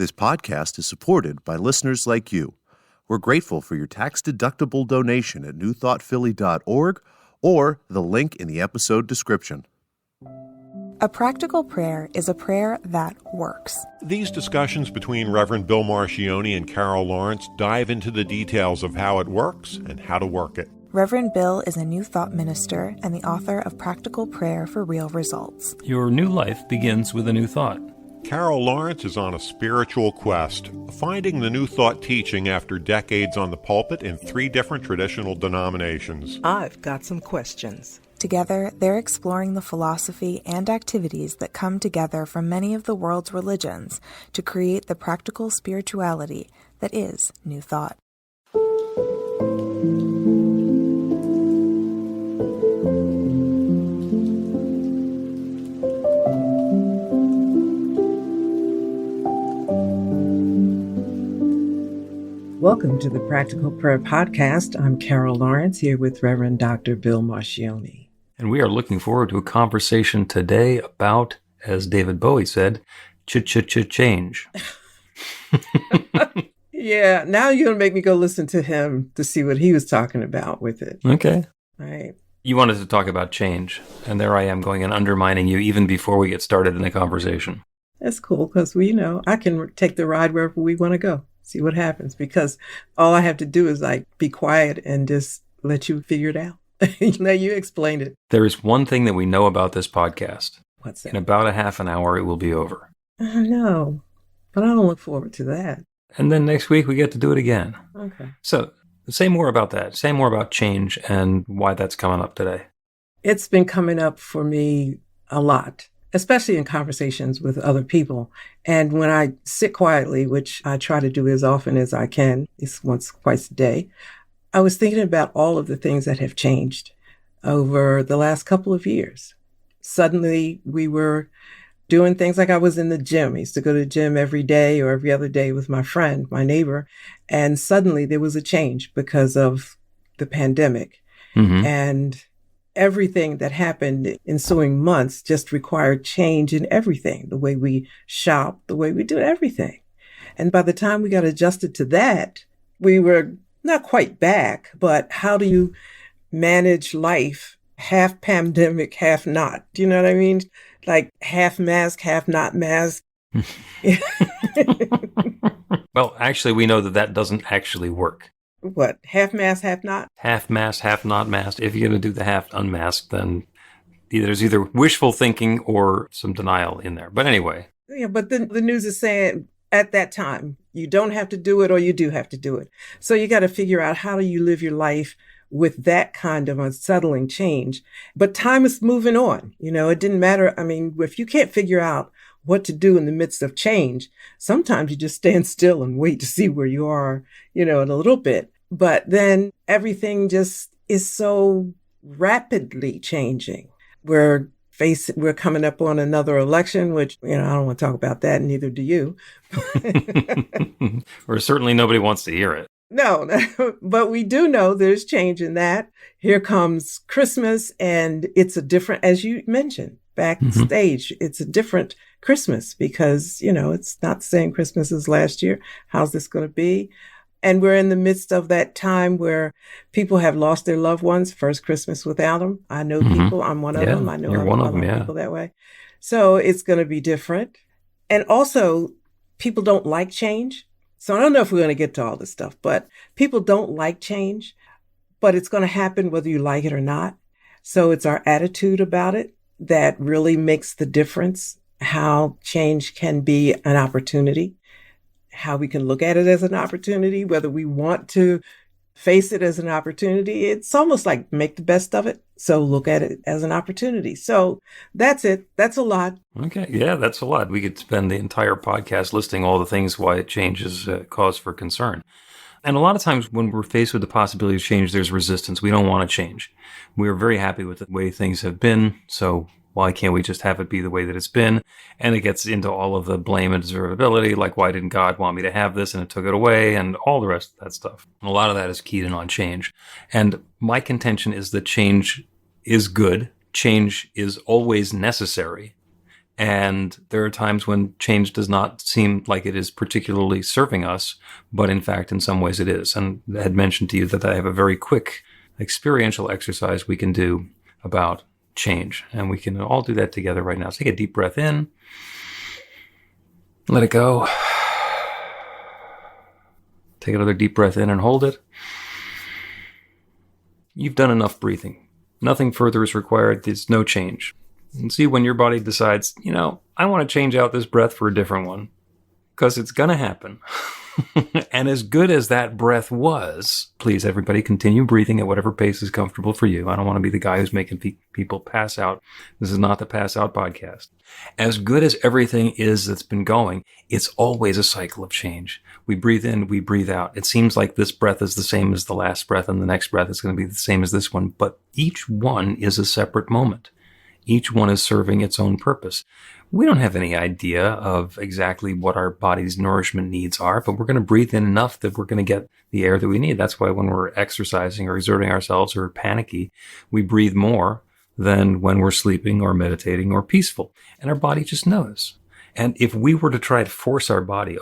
This podcast is supported by listeners like you. We're grateful for your tax-deductible donation at newthoughtphilly.org or the link in the episode description. A practical prayer is a prayer that works. These discussions between Reverend Bill Marcioni and Carol Lawrence dive into the details of how it works and how to work it. Reverend Bill is a New Thought minister and the author of Practical Prayer for Real Results. Your new life begins with a new thought. Carol Lawrence is on a spiritual quest, finding the New Thought teaching after decades on the pulpit in 3 different traditional denominations. I've got some questions. Together, they're exploring the philosophy and activities that come together from many of the world's religions to create the practical spirituality that is New Thought. Welcome to the Practical Prayer Podcast. I'm Carol Lawrence here with Reverend Dr. Bill Marcioni. And we are looking forward to a conversation today about, as David Bowie said, change. Yeah, now you're going to make me go listen to him to see what he was talking about with it. Okay. Right. You wanted to talk about change, and there I am going and undermining you even before we get started in the conversation. That's cool because I can take the ride wherever we want to go. See what happens, because all I have to do is be quiet and just let you figure it out. Let you explain it. There is one thing that we know about this podcast. What's that? In about a half an hour, it will be over. I know, but I don't look forward to that. And then next week, we get to do it again. Okay. So say more about that. Say more about change and why that's coming up today. It's been coming up for me a lot, especially in conversations with other people. And when I sit quietly, which I try to do as often as I can, it's once, twice a day, I was thinking about all of the things that have changed over the last couple of years. Suddenly, we were doing things like I was in the gym. I used to go to the gym every day or every other day with my friend, my neighbor. And suddenly there was a change because of the pandemic. Mm-hmm. And everything that happened in ensuing months just required change in everything, the way we shop, the way we do everything. And by the time we got adjusted to that, we were not quite back, but how do you manage life half pandemic, half not? Do you know what I mean? Like half mask, half not mask. Well, actually, we know that doesn't actually work. What? Half mask, half not? Half masked, half not masked. If you're going to do the half unmasked, then there's either wishful thinking or some denial in there. But anyway. Yeah, but then the news is saying at that time, you don't have to do it or you do have to do it. So you got to figure out how do you live your life with that kind of unsettling change. But time is moving on. It didn't matter. I mean, if you can't figure out what to do in the midst of change, sometimes you just stand still and wait to see where you are, in a little bit. But then everything just is so rapidly changing. We're coming up on another election, which, I don't want to talk about that, and neither do you. Or certainly nobody wants to hear it. No, but we do know there's change in that. Here comes Christmas, and it's a different, as you mentioned, backstage, it's a different Christmas because, it's not the same Christmas as last year. How's this going to be? And we're in the midst of that time where people have lost their loved ones. First Christmas without them. I know people. I'm one of them. I know you're one of them, people that way. So it's going to be different. And also, people don't like change. So I don't know if we're going to get to all this stuff, but people don't like change, but it's going to happen whether you like it or not. So it's our attitude about it that really makes the difference, how change can be an opportunity, how we can look at it as an opportunity, whether we want to face it as an opportunity. It's almost like make the best of it. So look at it as an opportunity. So that's it. That's a lot. Okay. Yeah, that's a lot. We could spend the entire podcast listing all the things why change is a cause for concern. And a lot of times when we're faced with the possibility of change, there's resistance. We don't want to change. We're very happy with the way things have been. So why can't we just have it be the way that it's been? And it gets into all of the blame and deservability, like why didn't God want me to have this and it took it away and all the rest of that stuff. And a lot of that is keyed in on change. And my contention is that change is good. Change is always necessary. And there are times when change does not seem like it is particularly serving us, but in fact, in some ways it is. And I had mentioned to you that I have a very quick experiential exercise we can do about change. And we can all do that together right now. Take a deep breath in. Let it go. Take another deep breath in and hold it. You've done enough breathing. Nothing further is required. There's no change. And see when your body decides, I want to change out this breath for a different one. Because it's going to happen. And as good as that breath was, please, everybody, continue breathing at whatever pace is comfortable for you. I don't want to be the guy who's making people pass out. This is not the Pass Out podcast. As good as everything is that's been going, it's always a cycle of change. We breathe in, we breathe out. It seems like this breath is the same as the last breath, and the next breath is going to be the same as this one. But each one is a separate moment. Each one is serving its own purpose. We don't have any idea of exactly what our body's nourishment needs are, but we're going to breathe in enough that we're going to get the air that we need. That's why when we're exercising or exerting ourselves or panicky, we breathe more than when we're sleeping or meditating or peaceful. And our body just knows. And if we were to try to force our body,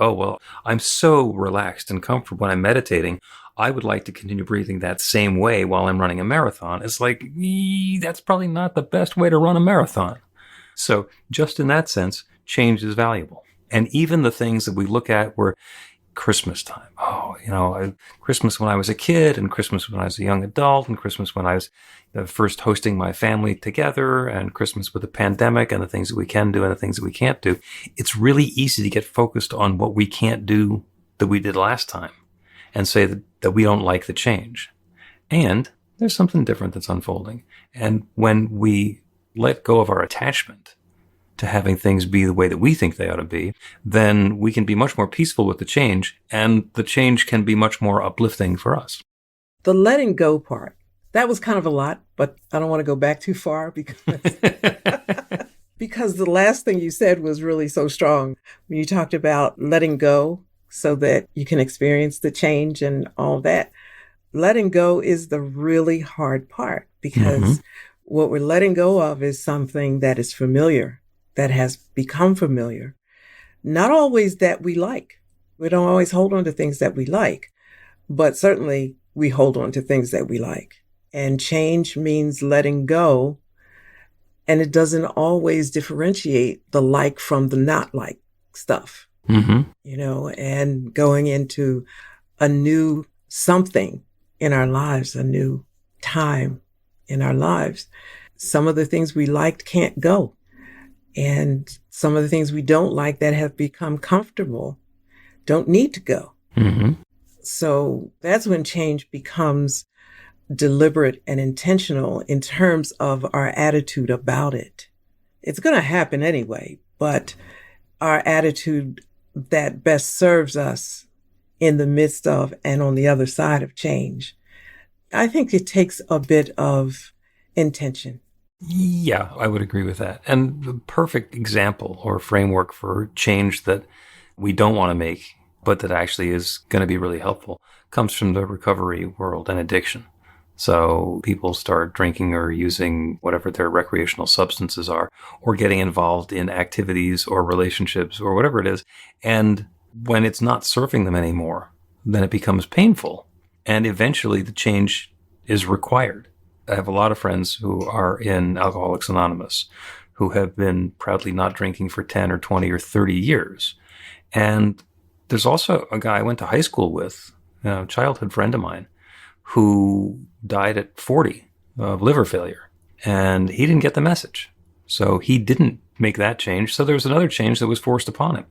I'm so relaxed and comfortable when I'm meditating, I would like to continue breathing that same way while I'm running a marathon. It's like, that's probably not the best way to run a marathon. So just in that sense, change is valuable. And even the things that we look at were Christmas time. Christmas when I was a kid, and Christmas when I was a young adult, and Christmas when I was first hosting my family together, and Christmas with the pandemic and the things that we can do and the things that we can't do. It's really easy to get focused on what we can't do that we did last time and say that we don't like the change. And there's something different that's unfolding. And when we let go of our attachment to having things be the way that we think they ought to be, then we can be much more peaceful with the change, and the change can be much more uplifting for us. The letting go part, that was kind of a lot, but I don't want to go back too far because the last thing you said was really so strong. When you talked about letting go so that you can experience the change and all that. Letting go is the really hard part because what we're letting go of is something that is familiar, that has become familiar. Not always that we like. We don't always hold on to things that we like, but certainly we hold on to things that we like. And change means letting go. And it doesn't always differentiate the like from the not like stuff, and going into a new something in our lives, a new time in our lives. Some of the things we liked can't go. And some of the things we don't like that have become comfortable don't need to go. So that's when change becomes deliberate and intentional in terms of our attitude about it. It's going to happen anyway, but our attitude that best serves us in the midst of and on the other side of change, I think it takes a bit of intention. Yeah, I would agree with that. And the perfect example or framework for change that we don't want to make, but that actually is going to be really helpful, comes from the recovery world and addiction. So people start drinking or using whatever their recreational substances are, or getting involved in activities or relationships or whatever it is. And when it's not serving them anymore, then it becomes painful. And eventually the change is required. I have a lot of friends who are in Alcoholics Anonymous who have been proudly not drinking for 10 or 20 or 30 years. And there's also a guy I went to high school with, a childhood friend of mine, who died at 40 of liver failure. And he didn't get the message. So he didn't make that change. So there was another change that was forced upon him.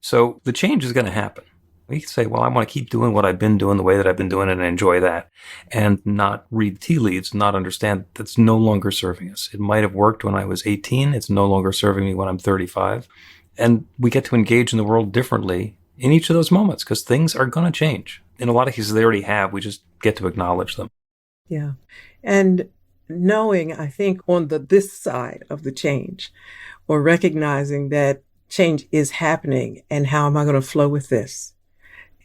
So the change is going to happen. We can say, well, I want to keep doing what I've been doing the way that I've been doing it and enjoy that, and not read tea leaves, not understand that's no longer serving us. It might have worked when I was 18. It's no longer serving me when I'm 35. And we get to engage in the world differently in each of those moments because things are going to change. In a lot of cases, they already have. We just get to acknowledge them. Yeah. And knowing, I think, on this side of the change, or recognizing that change is happening and how am I going to flow with this?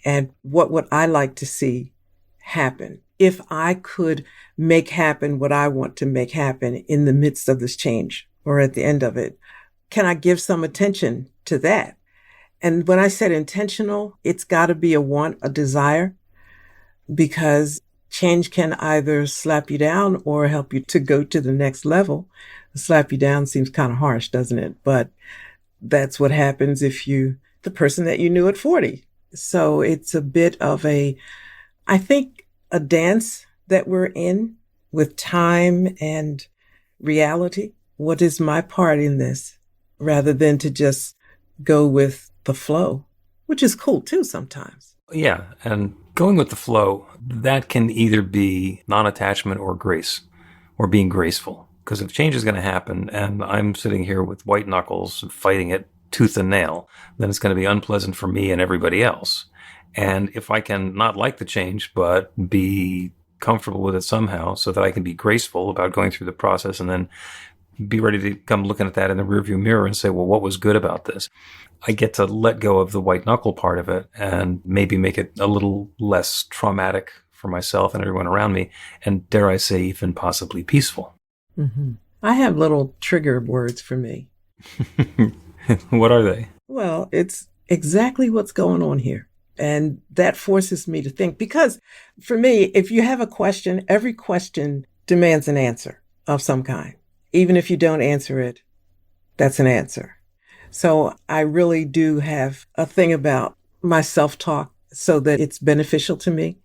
And what would I like to see happen? If I could make happen what I want to make happen in the midst of this change or at the end of it, can I give some attention to that? And when I said intentional, it's got to be a want, a desire, because change can either slap you down or help you to go to the next level. Slap you down seems kind of harsh, doesn't it? But that's what happens if you, the person that you knew at 40. So it's a bit of I think, a dance that we're in with time and reality. What is my part in this? Rather than to just go with the flow, which is cool too sometimes. Yeah, and going with the flow, that can either be non-attachment or grace, or being graceful. Because if change is going to happen and I'm sitting here with white knuckles fighting it tooth and nail, then it's going to be unpleasant for me and everybody else. And if I can not like the change, but be comfortable with it somehow so that I can be graceful about going through the process and then be ready to come looking at that in the rearview mirror and say, well, what was good about this? I get to let go of the white knuckle part of it and maybe make it a little less traumatic for myself and everyone around me. And dare I say, even possibly peaceful. Mm-hmm. I have little trigger words for me. What are they? Well, it's exactly what's going on here. And that forces me to think, because for me, if you have a question, every question demands an answer of some kind. Even if you don't answer it, that's an answer. So I really do have a thing about my self-talk so that it's beneficial to me.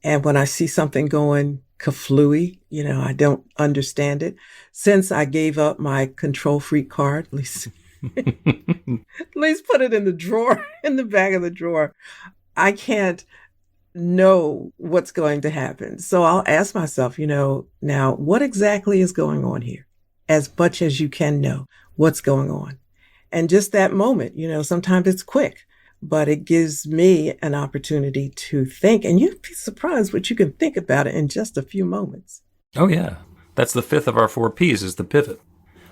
And when I see something going kaflooey, I don't understand it. Since I gave up my control freak card, at least put it in the drawer, in the back of the drawer, I can't know what's going to happen. So I'll ask myself, now what exactly is going on here? As much as you can know what's going on. And just that moment, sometimes it's quick, but it gives me an opportunity to think. And you'd be surprised what you can think about it in just a few moments. Oh, yeah. That's the fifth of our 4 Ps is the pivot.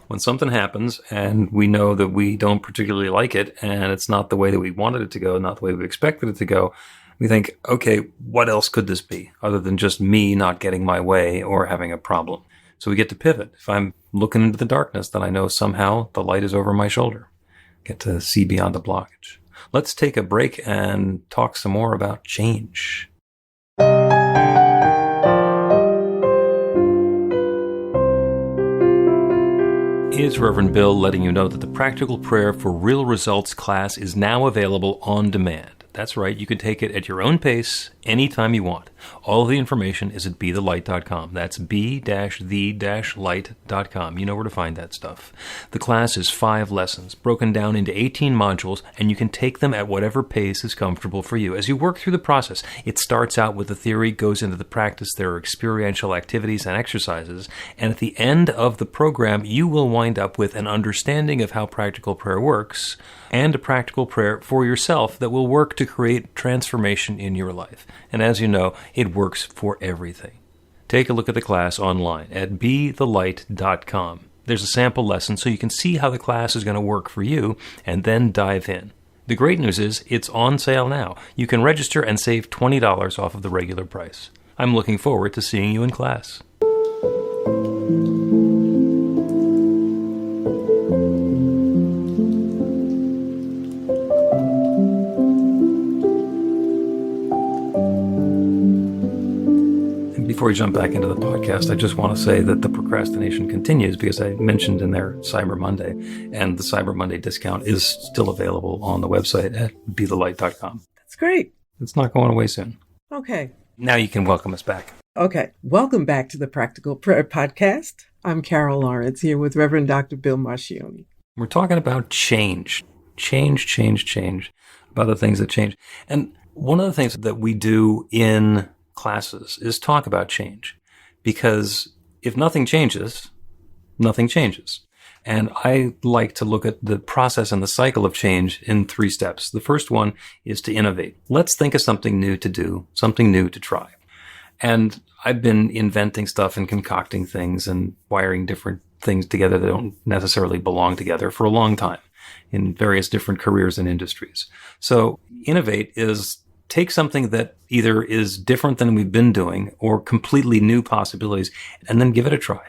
When something happens and we know that we don't particularly like it and it's not the way that we wanted it to go, not the way we expected it to go, we think, okay, what else could this be other than just me not getting my way or having a problem? So we get to pivot. If I'm looking into the darkness, then I know somehow the light is over my shoulder. Get to see beyond the blockage. Let's take a break and talk some more about change. It's Reverend Bill letting you know that the Practical Prayer for Real Results class is now available on demand. That's right, you can take it at your own pace, anytime you want. All of the information is at BeTheLight.com. That's B-the-light.com. You know where to find that stuff. The class is 5 lessons, broken down into 18 modules, and you can take them at whatever pace is comfortable for you. As you work through the process, it starts out with the theory, goes into the practice, there are experiential activities and exercises, and at the end of the program, you will wind up with an understanding of how practical prayer works, and a practical prayer for yourself that will work to create transformation in your life. And as you know, it works for everything. Take a look at the class online at BeTheLight.com. There's a sample lesson so you can see how the class is going to work for you and then dive in. The great news is it's on sale now. You can register and save $20 off of the regular price. I'm looking forward to seeing you in class. Before we jump back into the podcast, I just want to say that the procrastination continues because I mentioned in there Cyber Monday, and the Cyber Monday discount is still available on the website at BeTheLight.com. That's great. It's not going away soon. Okay. Now you can welcome us back. Okay. Welcome back to the Practical Prayer Podcast. I'm Carol Lawrence here with Reverend Dr. Bill Marcioni. We're talking about change. Change, about the things that change. And one of the things that we do in classes is talk about change, because if nothing changes, nothing changes. And I like to look at the process and the cycle of change in 3 steps. The first one is to innovate. Let's think of something new to do, something new to try. And I've been inventing stuff and concocting things and wiring different things together that don't necessarily belong together for a long time in various different careers and industries. So innovate is take something that either is different than we've been doing or completely new possibilities and then give it a try.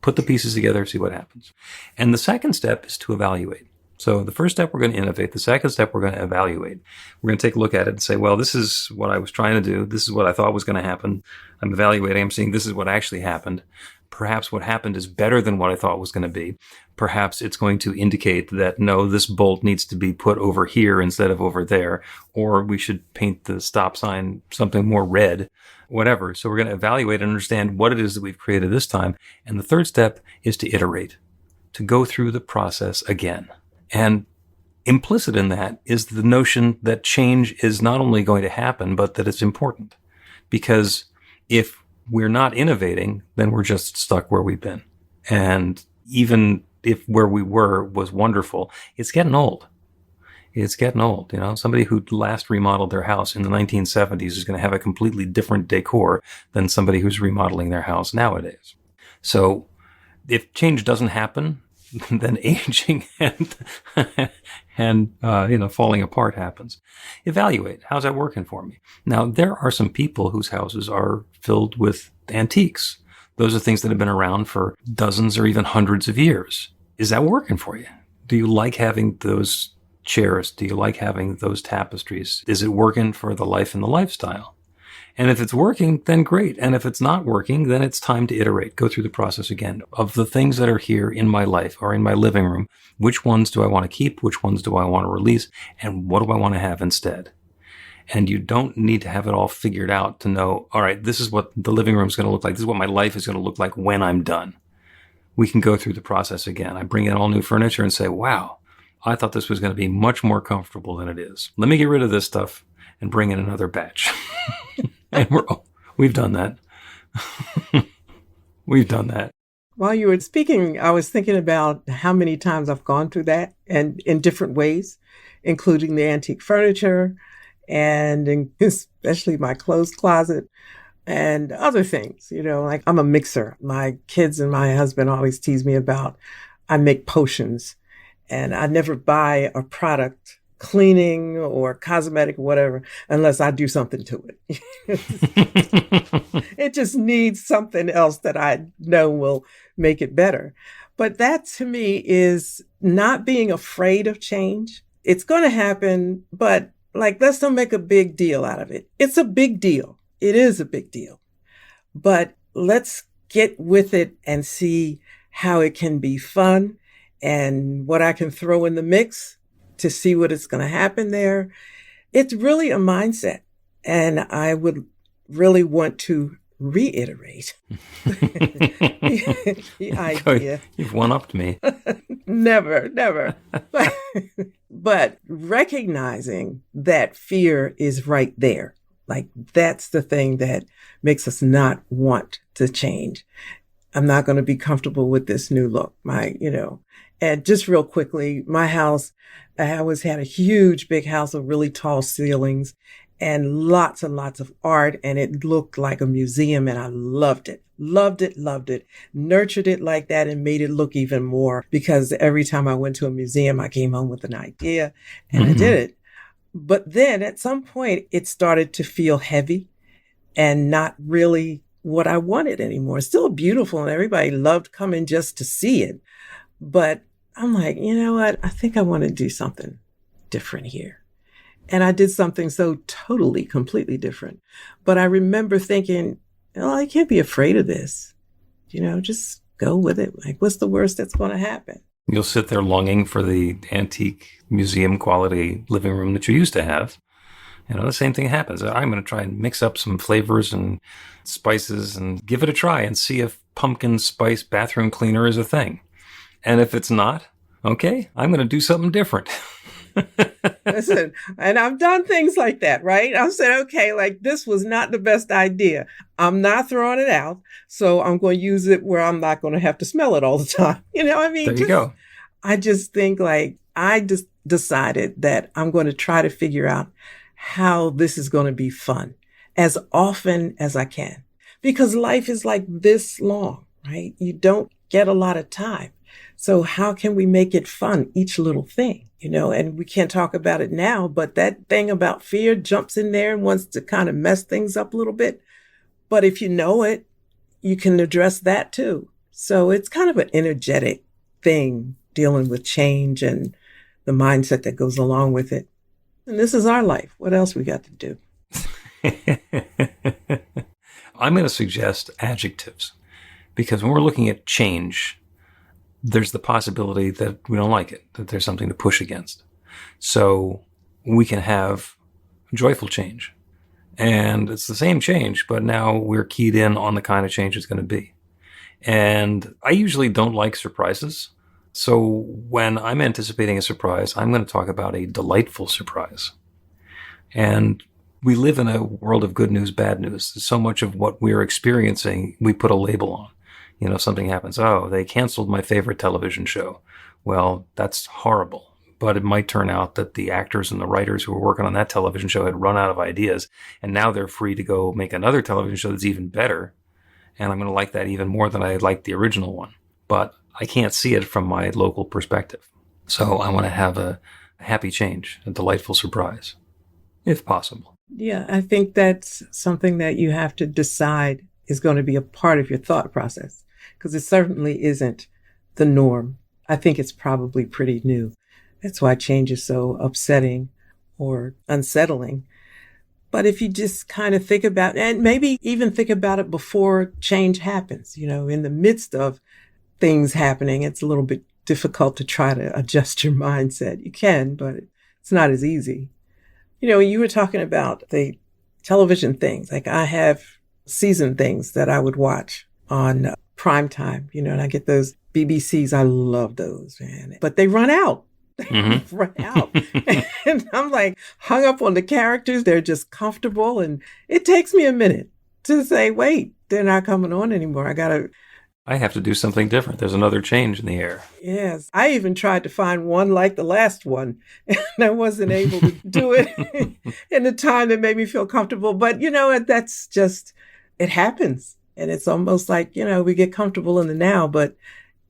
put the pieces together, see what happens. And the second step is to evaluate. So the first step, we're going to innovate. The second step, we're going to evaluate. We're going to take a look at it and say, well, this is what I was trying to do. This is what I thought was going to happen. I'm evaluating. I'm seeing this is what actually happened. Perhaps what happened is better than what I thought was going to be. Perhaps it's going to indicate that, no, this bolt needs to be put over here instead of over there, or we should paint the stop sign something more red, whatever. So we're going to evaluate and understand what it is that we've created this time. And the third step is to iterate, to go through the process again. And implicit in that is the notion that change is not only going to happen, but that it's important. Because if we're not innovating, then we're just stuck where we've been. And even if where we were was wonderful, it's getting old. It's getting old. You know, somebody who last remodeled their house in the 1970s is going to have a completely different decor than somebody who's remodeling their house nowadays. So if change doesn't happen, then aging and falling apart happens. Evaluate. How's that working for me? Now, there are some people whose houses are filled with antiques. Those are things that have been around for dozens or even hundreds of years. Is that working for you? Do you like having those chairs? Do you like having those tapestries? Is it working for the life and the lifestyle? And if it's working, then great. And if it's not working, then it's time to iterate, go through the process again. Of the things that are here in my life or in my living room, which ones do I want to keep? Which ones do I want to release? And what do I want to have instead? And you don't need to have it all figured out to know, all right, this is what the living room is going to look like. This is what my life is going to look like when I'm done. We can go through the process again. I bring in all new furniture and say, wow, I thought this was going to be much more comfortable than it is. Let me get rid of this stuff and bring in another batch. And we've done that. We've done that. While you were speaking, I was thinking about how many times I've gone through that, and in different ways, including the antique furniture and especially my clothes closet and other things. You know, like I'm a mixer. My kids and my husband always tease me about I make potions, and I never buy a product, cleaning or cosmetic or whatever, unless I do something to it. It just needs something else that I know will make it better. But that to me is not being afraid of change. It's going to happen, but let's not make a big deal out of it. It's a big deal. It is a big deal. But let's get with it and see how it can be fun and what I can throw in the mix to see what is going to happen there. It's really a mindset. And I would really want to reiterate the idea. You've one-upped me. Never. But recognizing that fear is right there. That's the thing that makes us not want to change. I'm not going to be comfortable with this new look. And just real quickly, my house, I always had a huge, big house with really tall ceilings and lots of art. And it looked like a museum, and I loved it. Loved it. Nurtured it like that and made it look even more, because every time I went to a museum, I came home with an idea and I did it. But then at some point, it started to feel heavy and not really what I wanted anymore. It's still beautiful and everybody loved coming just to see it. But I'm like, you know what? I think I want to do something different here. And I did something so totally, completely different. But I remember thinking, I can't be afraid of this. Just go with it. What's the worst that's going to happen? You'll sit there longing for the antique museum quality living room that you used to have. The same thing happens. I'm going to try and mix up some flavors and spices and give it a try and see if pumpkin spice bathroom cleaner is a thing. And if it's not, okay, I'm going to do something different. Listen, and I've done things like that, right? I've said, okay, this was not the best idea. I'm not throwing it out. So I'm going to use it where I'm not going to have to smell it all the time. There you go. I just think I just decided that I'm going to try to figure out how this is going to be fun as often as I can, because life is this long, right? You don't get a lot of time. So how can we make it fun, each little thing, and we can't talk about it now, but that thing about fear jumps in there and wants to kind of mess things up a little bit. But if you know it, you can address that too. So it's kind of an energetic thing dealing with change and the mindset that goes along with it. And this is our life. What else we got to do? I'm going to suggest adjectives because when we're looking at change, there's the possibility that we don't like it, that there's something to push against. So we can have joyful change. And it's the same change, but now we're keyed in on the kind of change it's going to be. And I usually don't like surprises. So when I'm anticipating a surprise, I'm going to talk about a delightful surprise. And we live in a world of good news, bad news. So much of what we're experiencing, we put a label on. You know, something happens. Oh, they canceled my favorite television show. Well, that's horrible. But it might turn out that the actors and the writers who were working on that television show had run out of ideas, and now they're free to go make another television show that's even better. And I'm going to like that even more than I liked the original one. But I can't see it from my local perspective. So I want to have a happy change, a delightful surprise, if possible. Yeah, I think that's something that you have to decide is going to be a part of your thought process, because it certainly isn't the norm. I think it's probably pretty new. That's why change is so upsetting or unsettling. But if you just kind of think about, and maybe even think about it before change happens, you know, in the midst of things happening, it's a little bit difficult to try to adjust your mindset. You can, but it's not as easy. You know, you were talking about the television things, like I have season things that I would watch on prime time, you know, and I get those BBCs. I love those, man, but they run out. Mm-hmm. Run out. And I'm like hung up on the characters. They're just comfortable. And it takes me a minute to say, wait, they're not coming on anymore. I have to do something different. There's another change in the air. Yes. I even tried to find one like the last one, and I wasn't able to do it in the time that made me feel comfortable. But, you know, that's just, it happens. And it's almost like, you know, we get comfortable in the now, but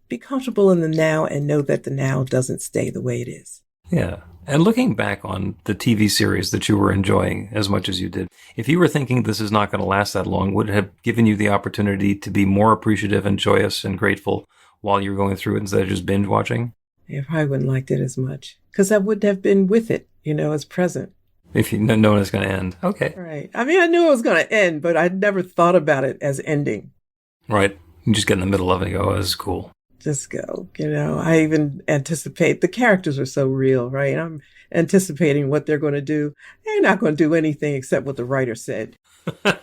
be comfortable in the now and know that the now doesn't stay the way it is. Yeah. And looking back on the TV series that you were enjoying as much as you did, if you were thinking this is not going to last that long, would it have given you the opportunity to be more appreciative and joyous and grateful while you were going through it instead of just binge watching? I probably wouldn't liked it as much because I wouldn't have been with it, you know, as present. If you know it's going to end. Okay. Right. I mean, I knew it was going to end, but I'd never thought about it as ending. Right. You just get in the middle of it and go, oh, this is cool. Just go, you know, I even anticipate the characters are so real, right? I'm anticipating what they're going to do. They're not going to do anything except what the writer said. Yeah,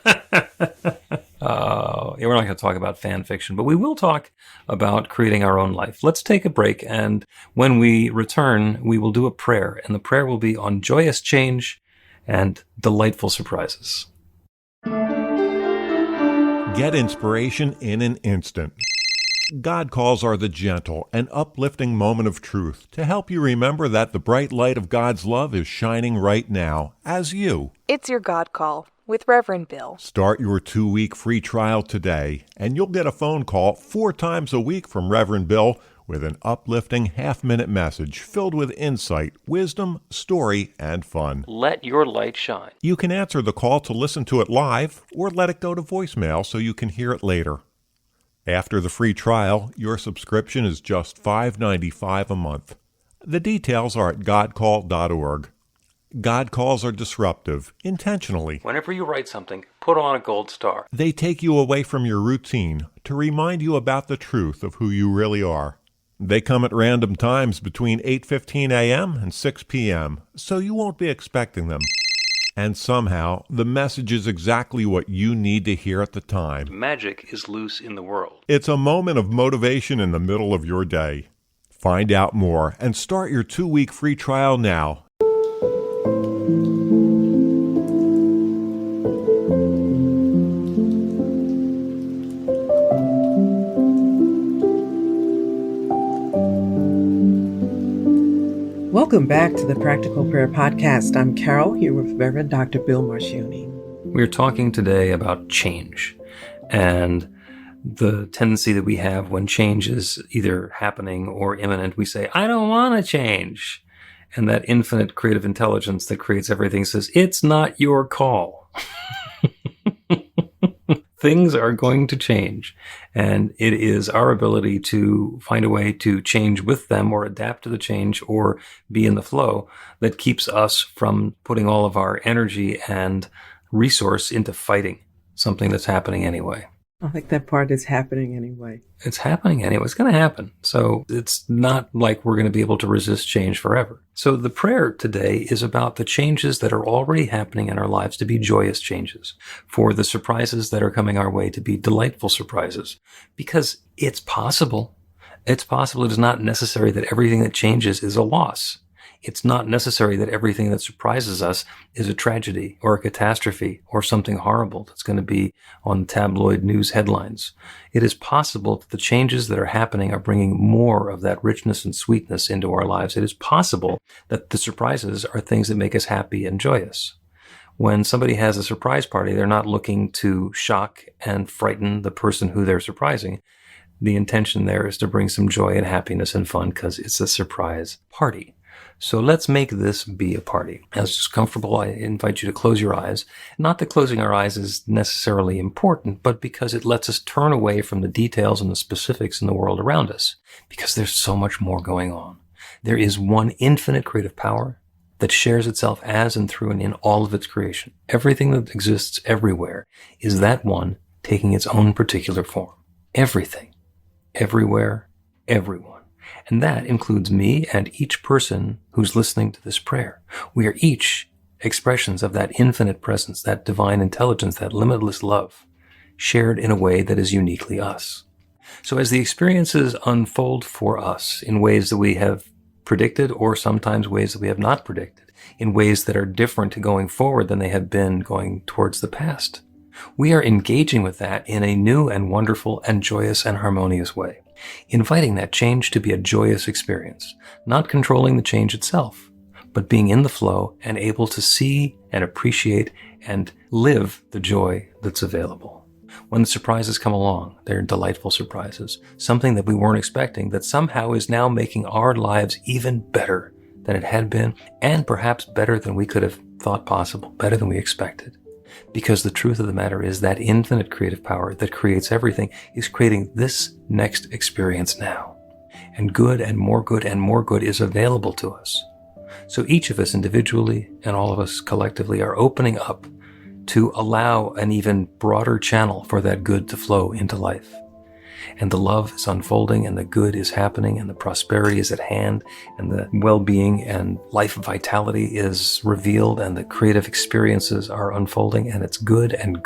we're not going to talk about fan fiction, but we will talk about creating our own life. Let's take a break. And when we return, we will do a prayer. And the prayer will be on joyous change and delightful surprises. Get inspiration in an instant. God calls are the gentle and uplifting moment of truth to help you remember that the bright light of God's love is shining right now as you. It's your God Call with Reverend Bill. Start your 2-week free trial today, and you'll get a phone call 4 times a week from Reverend Bill with an uplifting half-minute message filled with insight, wisdom, story, and fun. Let your light shine. You can answer the call to listen to it live or let it go to voicemail so you can hear it later. After the free trial, your subscription is just $5.95 a month. The details are at godcall.org. God calls are disruptive, intentionally. Whenever you write something, put on a gold star. They take you away from your routine to remind you about the truth of who you really are. They come at random times between 8:15 a.m. and 6 p.m., so you won't be expecting them. And somehow, the message is exactly what you need to hear at the time. Magic is loose in the world. It's a moment of motivation in the middle of your day. Find out more and start your 2-week free trial now. Welcome back to the Practical Prayer Podcast. I'm Carol, here with Reverend Dr. Bill Marcioni. We're talking today about change and the tendency that we have when change is either happening or imminent. We say, I don't want to change. And that infinite creative intelligence that creates everything says, it's not your call. Things are going to change, and it is our ability to find a way to change with them or adapt to the change or be in the flow that keeps us from putting all of our energy and resource into fighting something that's happening anyway. I think that part is happening anyway. It's happening anyway. It's going to happen. So it's not like we're going to be able to resist change forever. So the prayer today is about the changes that are already happening in our lives to be joyous changes, for the surprises that are coming our way to be delightful surprises, because it's possible. It's possible. It is not necessary that everything that changes is a loss. It's not necessary that everything that surprises us is a tragedy or a catastrophe or something horrible that's going to be on tabloid news headlines. It is possible that the changes that are happening are bringing more of that richness and sweetness into our lives. It is possible that the surprises are things that make us happy and joyous. When somebody has a surprise party, they're not looking to shock and frighten the person who they're surprising. The intention there is to bring some joy and happiness and fun because it's a surprise party. So let's make this be a party. As it's comfortable, I invite you to close your eyes. Not that closing our eyes is necessarily important, but because it lets us turn away from the details and the specifics in the world around us, because there's so much more going on. There is one infinite creative power that shares itself as and through and in all of its creation. Everything that exists everywhere is that one taking its own particular form. Everything, everywhere, everyone. And that includes me and each person who's listening to this prayer. We are each expressions of that infinite presence, that divine intelligence, that limitless love, shared in a way that is uniquely us. So as the experiences unfold for us in ways that we have predicted, or sometimes ways that we have not predicted, in ways that are different going forward than they have been going towards the past, we are engaging with that in a new and wonderful and joyous and harmonious way, inviting that change to be a joyous experience, not controlling the change itself, but being in the flow and able to see and appreciate and live the joy that's available. When the surprises come along, they're delightful surprises, something that we weren't expecting that somehow is now making our lives even better than it had been, and perhaps better than we could have thought possible, better than we expected. Because the truth of the matter is that infinite creative power that creates everything is creating this next experience now. And good and more good is available to us. So each of us individually and all of us collectively are opening up to allow an even broader channel for that good to flow into life. And the love is unfolding, and the good is happening, and the prosperity is at hand, and the well-being and life vitality is revealed, and the creative experiences are unfolding, and it's good and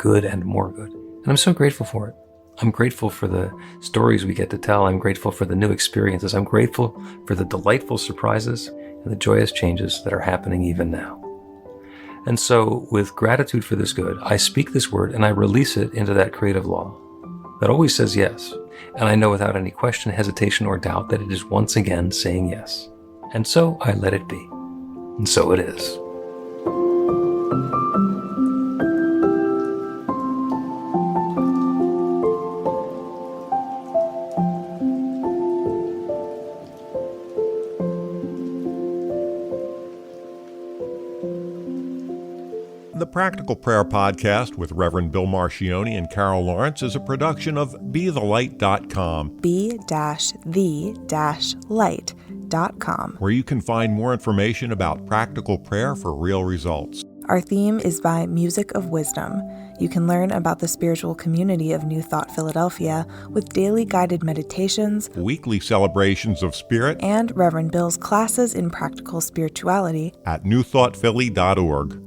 more good. And I'm so grateful for it. I'm grateful for the stories we get to tell. I'm grateful for the new experiences. I'm grateful for the delightful surprises and the joyous changes that are happening even now. And so, with gratitude for this good, I speak this word and I release it into that creative law that always says yes. And I know without any question, hesitation, or doubt that it is once again saying yes. And so I let it be. And so it is. The Practical Prayer Podcast with Reverend Bill Marcioni and Carol Lawrence is a production of BeTheLight.com, be-the-light.com, where you can find more information about practical prayer for real results. Our theme is by Music of Wisdom. You can learn about the spiritual community of New Thought Philadelphia with daily guided meditations, Weekly celebrations of spirit, and Reverend Bill's classes in practical spirituality at newthoughtphilly.org.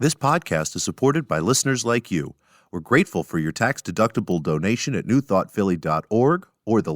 This podcast is supported by listeners like you. We're grateful for your tax-deductible donation at newthoughtphilly.org or the